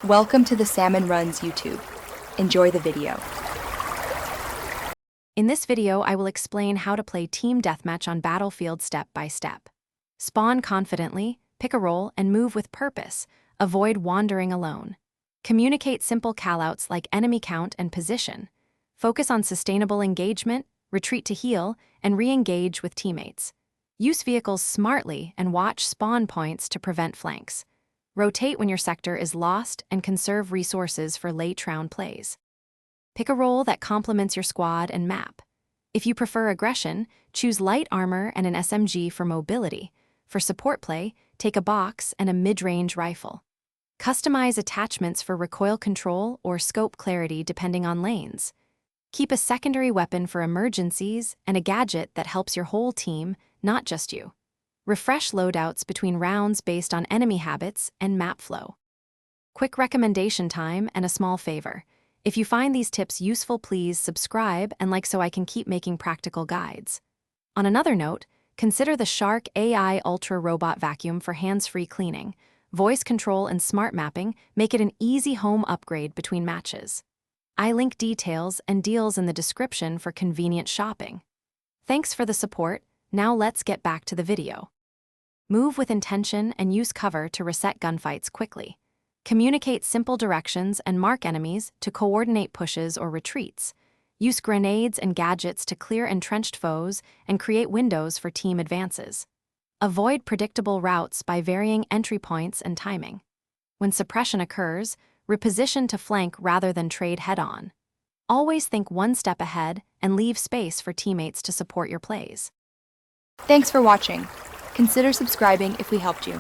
Welcome to the Salmon Runs YouTube. Enjoy the video. In this video, I will explain how to play Team Deathmatch on Battlefield step by step. Spawn confidently, pick a role, and move with purpose. Avoid wandering alone. Communicate simple callouts like enemy count and position. Focus on sustainable engagement, retreat to heal, and re-engage with teammates. Use vehicles smartly and watch spawn points to prevent flanks. Rotate when your sector is lost and conserve resources for late round plays. Pick a role that complements your squad and map. If you prefer aggression, choose light armor and an SMG for mobility. For support play, take a box and a mid-range rifle. Customize attachments for recoil control or scope clarity depending on lanes. Keep a secondary weapon for emergencies and a gadget that helps your whole team, not just you. Refresh loadouts between rounds based on enemy habits and map flow. Quick recommendation time and a small favor. If you find these tips useful, please subscribe and like so I can keep making practical guides. On another note, consider the Shark AI Ultra Robot Vacuum for hands-free cleaning. Voice control and smart mapping make it an easy home upgrade between matches. I link details and deals in the description for convenient shopping. Thanks for the support. Now let's get back to the video. Move with intention and use cover to reset gunfights quickly. Communicate simple directions and mark enemies to coordinate pushes or retreats. Use grenades and gadgets to clear entrenched foes and create windows for team advances. Avoid predictable routes by varying entry points and timing. When suppression occurs, reposition to flank rather than trade head-on. Always think one step ahead and leave space for teammates to support your plays. Thanks for watching. Consider subscribing if we helped you.